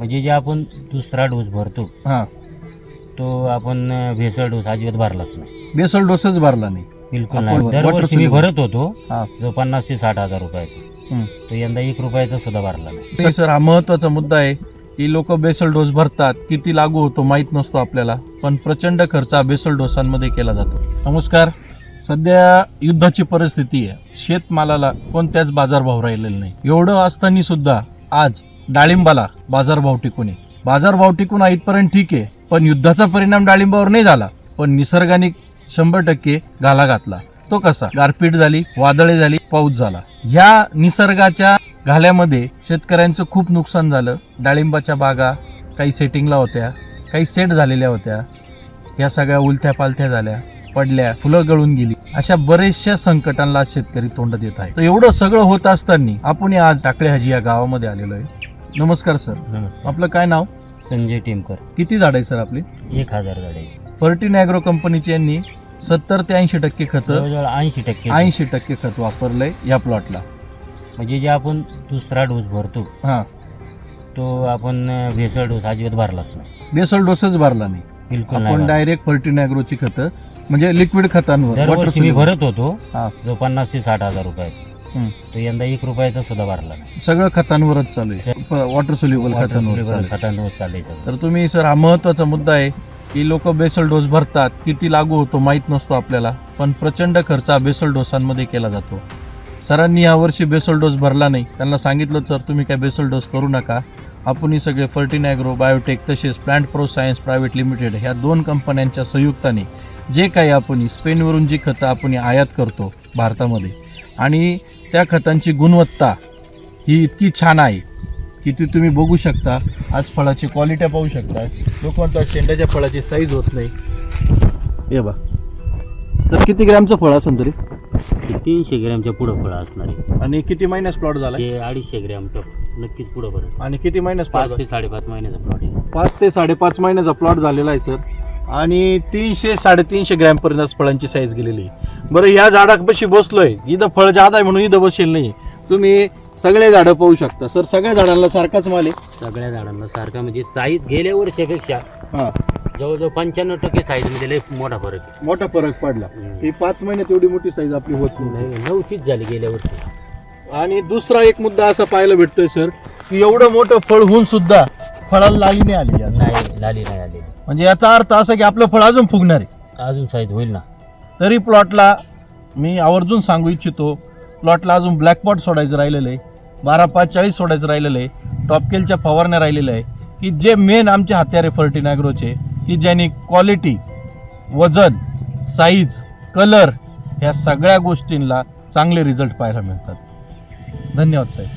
म्हणजे जे आपण दुसरा डोस भरतो हा, तो आपण भेसळ डोस अजिबात भरलाच नाही, बेसल डोसच भरला नाही. बिलकुल आपण नाही. water दरवर्षी मी soluble. भरत होतो हा. जो 50 ते 60 हजार रुपयाचा, हम्म. तो यंदा 1 रुपयाचा सुद्धा भरला नाही. सर, हा महत्वाचा मुद्दा आहे की लोक बेसल डोस भरतात, किती लागू होतो माहीत नसतो आपल्याला, पण प्रचंड खर्च हा बेसल डोसांमध्ये केला जातो. नमस्कार. सध्या युद्धाची परिस्थिती आहे, शेतमालाला कोणत्याच बाजारभाव राहिलेला नाही. एवढं असताना सुद्धा आज डाळिंबाला बाजारभाव टिकून आहे. बाजारभाव टिकून आहे इथपर्यंत ठीक आहे, पण युद्धाचा परिणाम डाळिंबावर नाही झाला, पण निसर्गाने 100% घाला घातला. तो कसा? गारपीट झाली, वादळे झाली, पाऊस झाला. ह्या निसर्गाच्या घाल्यामध्ये शेतकऱ्यांचं खूप नुकसान झालं. डाळिंबाच्या बागा काही सेटिंगला होत्या, काही सेट झालेल्या होत्या, या सगळ्या उलथ्या पालथ्या झाल्या, पडल्या, फुलं गळून गेली. अशा बरेचशा संकटांना शेतकरी तोंड देत आहे. तर एवढं सगळं होत असताना आपण आज टाकळे हाजी या गावामध्ये आलेलो आहे. नमस्कार सर, नमस्कार. आपलं काय नाव? संजय टिमकर. किती झाड आहे सर आपली? 1000 झाडे. फर्टिन ॲग्रो कंपनीची यांनी 70 ते 80% खतं, जवळजवळ 80%. 80% खत वापरलंय या प्लॉटला. म्हणजे जे आपण दुसरा डोस भरतो हा, तो आपण भेसळ डोस अजिबात भरलाच नाही, बेसल डोसच भरला नाही. बिलकुल आपण नाही. डायरेक्ट फर्टिन ॲग्रोची खतं म्हणजे लिक्विड खतांवर दरवर्षी मी water भरत होतो हा. जो 50 ते 60 हजार रुपयाचा, हम्म. तो यंदा 1 रुपयाचा सुद्धा भरला नाही. सगळं खतांवरच चालू आहे, वॉटर सोल्युबल खतांवर चालू आहे. खतांवर चालायचं. तर तुम्ही सर, हा महत्वाचा मुद्दा आहे की लोक बेसल डोस भरतात, किती लागू होतो माहीत नसतो आपल्याला, पण प्रचंड खर्च हा बेसल डोसांमध्ये केला जातो. सरांनी यावर्षी बेसल डोस भरला नाही. त्यांना सांगितलं तर तुम्ही काय बेसल डोस करू नका. आपण सगळे फर्टिन ॲग्रो, बायोटेक तसेच plant pro science private limited ह्या 2 कंपन्यांच्या संयुक्ताने जे काही आपण स्पेनवरून जी खतं आपण आयात करतो भारतामध्ये, आणि त्या खतांची गुणवत्ता ही इतकी छान आहे की ती तुम्ही बघू शकता. आज फळाची क्वालिटी पाहू शकता. लोक म्हणतात शेंड्याच्या फळाची साईज होत नाही. हे बा, तर किती ग्रॅमचं फळ असेल तरी? 300 ग्रॅमच्या पुढं फळं असणार आहे. आणि किती महिन्यास प्लॉट झाला? ते 250 ग्रॅम नक्कीच पुढं भरत. आणि किती महिन्यास 5 ते 5.5 महिन्याचा प्लॉट आहे. 5 ते 5.5 महिन्याचा प्लॉट झालेला आहे सर. आणि 300-350 ग्रॅम पर्यंत फळांची साईज गेलेली आहे. बरं, या झाडापाशी बसलोय, इथं फळ जादा आहे म्हणून इथं बसेल नाही. तुम्ही सगळे झाडं पाहू शकता सर, सगळ्या झाडांना सारखाच माल आहे. सगळ्या झाडांना सारखा, म्हणजे साईज गेल्या वर्षापेक्षा हा, जवळजवळ 95% साईज मध्ये लय मोठा फरक आहे. मोठा फरक पडला. ही 5 महिन्यात एवढी मोठी साईज आपली होत नाही. 9शीच झाली गेल्या वर्षी. आणि दुसरा एक मुद्दा असा पाहायला भेटतोय सर की एवढं मोठं फळ होऊन सुद्धा फळाला लाली नाही आली. नाही, लाली नाही आली. म्हणजे याचा अर्थ असा की आपलं फळ अजून फुगणार आहे. अजून साईज होईल ना. तरी प्लॉटला मी आवर्जून सांगू इच्छितो, प्लॉटला अजून ब्लॅकपॉट सोडायचं राहिलेलं आहे, 12-5-40 सोडायचं राहिलेलं आहे, टॉपकेलच्या फवारण्या राहिलेल्या आहे, की जे मेन आमचे हत्यार आहे फर्टिन ॲग्रोचे, की ज्यांनी क्वालिटी, वजन, साईज, कलर ह्या सगळ्या गोष्टींना चांगले रिझल्ट पाहायला मिळतात. धन्यवाद साहेब.